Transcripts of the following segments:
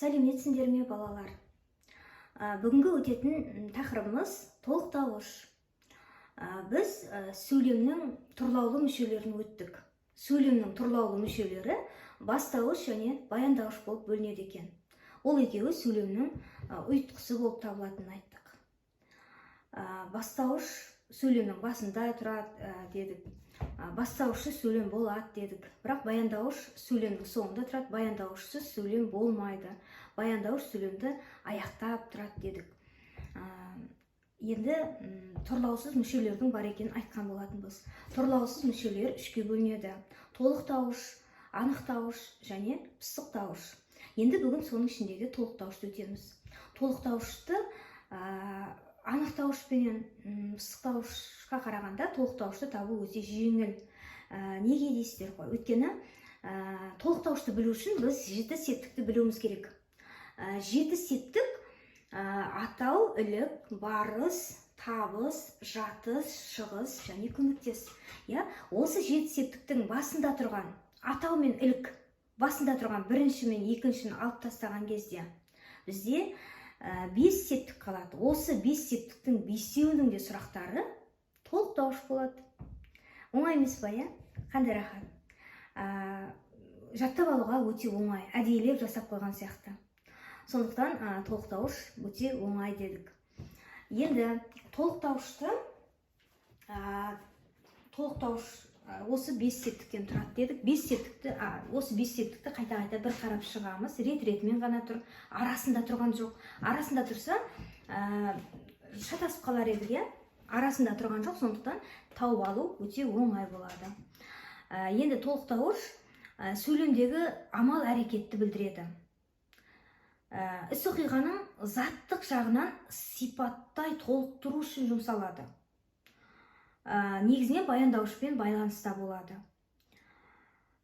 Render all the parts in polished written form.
Сәлеметсіңдер ме балалар? Бүгінгі өтетін тақырыбымыз толықтауыш. Біз сөйлемнің тұрлаулы мүшелерін өттік. Сөйлемнің тұрлаулы мүшелері бастауыш және баяндауыш болып бөлінеді екен. Ол екеуі сөйлемнің ұйытқысы болып табылатынын айттық. Бастауыш сөйлемнің басында тұрады дедік. Бастауышы сөйлем болады дедік. Бірақ баяндауыш сөйлемнің соңында тұрады, баяндауышсыз сөйлем болмайды. Баяндауыш сөйлемді аяқтап тұрады дедік. Енді тұрлаусыз мүшелердің бар екенін айтқан болатынбыз. Тұрлаусыз мүшелер үшке бөлінеді: толықтауыш, анықтауыш және пысықтауыш. Енді бүгін соның ішіндегі толықтауышты өтеміз. Толықтауышты анықтауыш пен пысықтауышқа қарағанда толықтауышты табу өте жеңіл. Неге дейсіздер ғой? Өйткені толықтауышты білу үшін біз 7 септікті білуіміз керек. 7 септік атау, ілік, барыс, табыс, жатыс, шығыс және көмектес. Осы 7 септіктің басында тұрған атау мен ілік басында тұрған бірінші мен екіншіні алып тастаған кезде бізде 5 септік қалады. Осы 5 септіктің 5-еуінің де сұрақтары толықтауыш болады. Оңай емес па, қандай рахат. Жаттап алуға өте оңай, әдейілеп жасап қойған сияқты. Сондықтан толықтауыш өте оңай дедік. Енді толықтауышты осы 5 септіктен тұрады дедік. Осы 5 септікті қайта-қайта бір қарап шығамыз. Рет-ретімен ғана тұр. Арасында тұрған жоқ. Арасында тұрса шатасып қалар едік, арасында тұрған жоқ, сондықтан тауып алу өте оңай болады. Енді толықтауыш сөйлемдегі амал әрекетті білдіреді. Іс оқиғаның заттық жағынан сипаттай толықтыру үшін жұмсалады. Негізінен баяндауышпен байланыста болады.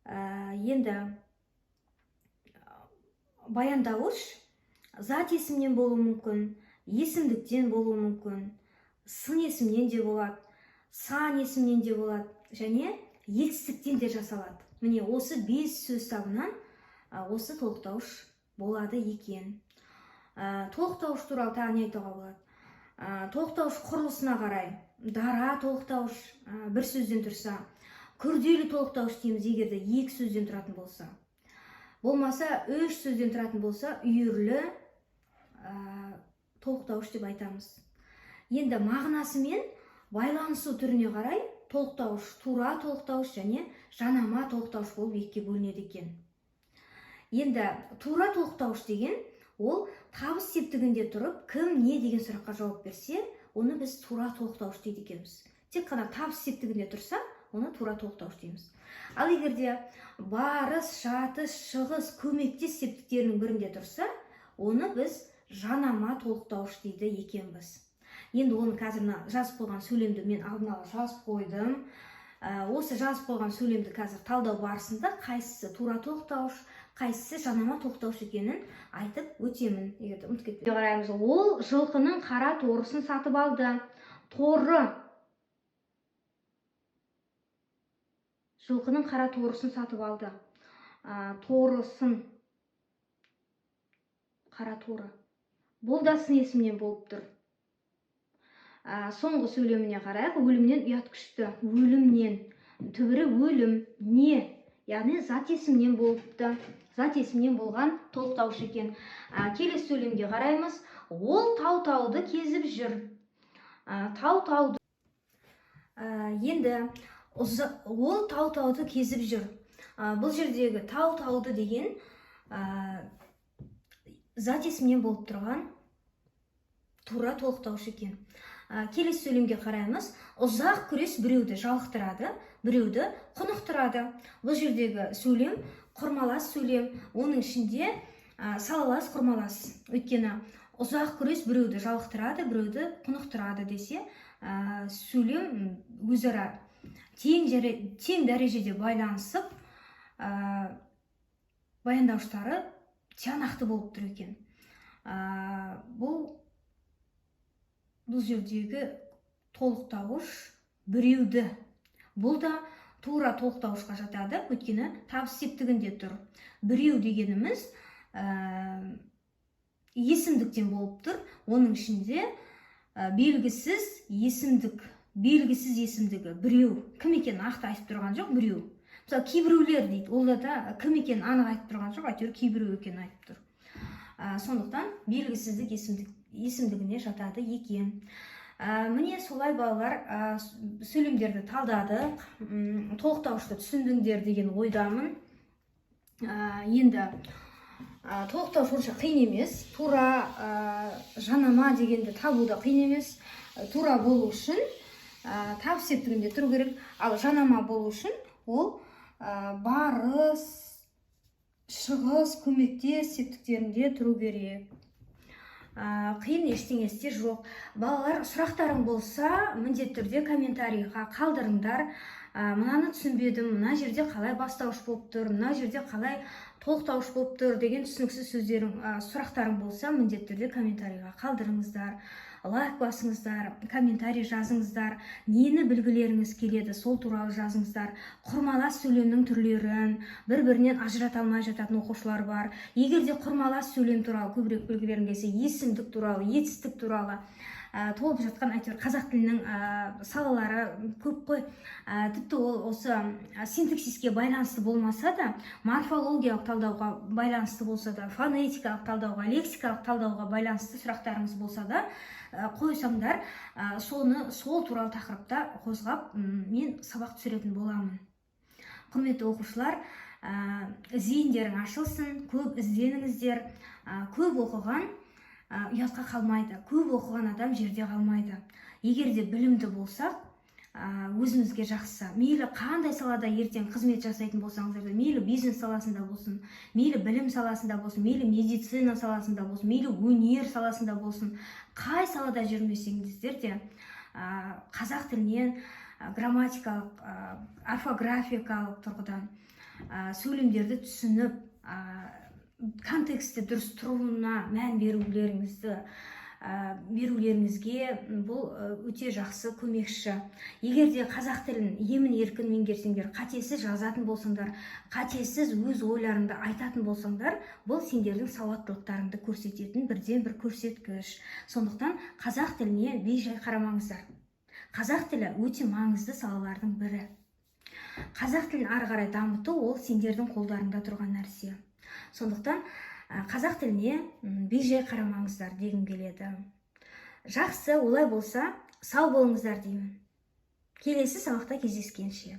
Енді баяндауыш зат есімнен болуы мүмкін, есімдіктен болуы мүмкін, сын есімнен де болады, сан есімнен де болады және етістіктен де жасалады. Міне осы 5 сөз табынан осы толықтауыш болады екен. Толықтауыш туралы тағы не айтуға болады? Толықтауыш құрылысына қарай дара толықтауыш бір сөзден тұрса, күрделі толықтауыш дейміз егерде 2 сөзден тұратын болса. Болмаса 3 сөзден тұратын болса, үйірлі толықтауыш деп айтамыз. Енді мағынасы мен байланысу түріне қарай толықтауыш тура толықтауыш және жанама толықтауыш болып 2-ке бөлінеді екен. Енді тура толықтауыш деген ол табыс септігінде тұрып, кім не деген сұраққа жауап берсе, оны біз тура толықтауыш дейді екенбіз. Тек қана табыс септігінде тұрса, оны тура толықтауыш дейміз. Ал егерде барыс, жатыс, шығыс, көмектес септіктерінің бірінде тұрса, оны біз жанама толықтауыш дейді екенбіз. Енді оны қазір жазып қойған сөйлемді мен алдын ала жазып қойдым. Осы жазып қойған сөйлемді қазір талдау барысында қайсысы тура толықтауыш, қайсысы жанама толықтауыш екенін айтып өтемін. Егерде ұмытып кетпей қараймыз. Ол жылқының қара торысын сатып алды. Торы. Жылқының қара торысын сатып алды. Торысын. Қара торы. Бұл да сын есімнен болып тұр. Соңғы сөйлеміне қарайық. Өлімнен ұят күшті. Өлімнен. Түбірі өлім. Не? Яғни зат есімнен болыпты. Зат есімнен болған толықтауыш екен. Келесі сөйлемге қараймыз. Ол тау-тауды кезіп жүр. Тау-тауды. Енді ол тау-тауды кезіп жүр. Бұл жердегі тау-тауды деген зат есімнен болып тұрған тура толықтауыш екен. Келесі сөйлемге қараймыз. Ұзақ күрес біреуді жалықтырады, біреуді құнықтырады. Бұл жердегі сөйлем құрмалас сөйлем. Оның ішінде салалас құрмалас. Өйткені ұзақ күрес біреуді жалықтырады, біреуді құнықтырады десе, сөйлем өзара тең дәрежеде байланысып, баяндауыштары тиянақты болып тұр екен. Бұл жердегі толықтауыш біреуді. Бұл да тура толықтауышқа жатады, өйткені табыс септігінде тұр. Біреу дегеніміз есімдіктен болып тұр. Оның ішінде белгісіз есімдігі біреу. Кім екенін нақты айтып тұрған жоқ, біреу. Мысалы, кейбіреулер дейді, олда да кім екенін анық айтып тұрған жоқ, әйтеуір кейбіреу екенін айтып тұр. Сондықтан белгісіздік есімдігіне жатады екен. Міне солай балалар, сөйлемдерді талдадық, толықтауышты түсіндіңдер деген ойдамын. Енді толықтауыш онша қиын емес. Тура жанама дегенді табу да қиын емес. Тура болу үшін тап септігінде тұру керек. Ал жанама болу үшін ол барыс, шығыс, көмектес септіктерінде тұру керек. Қиын ештеңесі жоқ. Балалар, сұрақтарың болса, міндетті түрде комментарийға қалдырыңдар. Мынаны түсінбедім, мына жерде қалай бастауыш болып тұр, мына жерде қалай толықтауыш болып тұр деген түсініксіз сұрақтарың болса, міндетті түрде комментарийға қалдырыңыздар. Лайк басыңыздар, комментарий жазыңыздар, нені білгілеріңіз келеді, сол туралы жазыңыздар. Құрмалас сөйлемнің түрлерін бір-бірінен ажырата алмай жататын оқушылар бар. Егер де құрмалас сөйлем туралы көбірек білгілерің келсе, есімдік туралы, етістік туралы толып жатқан әйтеуір қазақ тілінің салалары көп қой. Тіпті ол осы синтаксиске байланысты болмаса да, морфологиялық талдауға байланысты болса да, фонетикалық талдауға, лексикалық талдауға байланысты сұрақтарыңыз болса да, қойсаңдар, сол туралы тақырыпта қозғап, мен сабақ түсіретін боламын. Құрметті оқушылар, зейіндерің ашылсын, көп ізденіңіздер. Көп оқыған ұятқа қалмайды. Көп оқыған адам жерде қалмайды. Егер де білімді болсақ, өзімізге жақсы. Мейлі қандай салада ертең қызмет жасайтын болсаңыздар, мейлі бизнес саласында болсын, мейлі білім саласында болсын, мейлі медицина саласында болсын, мейлі өнер саласында болсын, қай салада жүрмесеңіздер де қазақ тілінен грамматикалық, орфографикалық тұрғыдан сөйлемдерді түсініп, контексті дұрыс тұруына мән берулеріңізге бұл өте жақсы көмекші. Егер де қазақ тілін емін-еркін меңгерсеңдер, қатесіз жазатын болсаңдар, қатесіз өз ойларыңды айтатын болсаңдар, бұл сендердің сауаттылықтарыңды көрсететін бірден бір көрсеткіш. Сондықтан қазақ тіліне бей-жай қарамаңыздар. Қазақ тілі өте маңызды салалардың бірі. Қазақ тілін ары қарай дамыту ол сендердің қолдарыңда тұрған нәрсе. Сондықтан қазақ тіліне бей-жай қарамаңыздар дегім келеді. Жақсы, олай болса, сау болыңыздар деймін. Келесі сабақта кездескенше.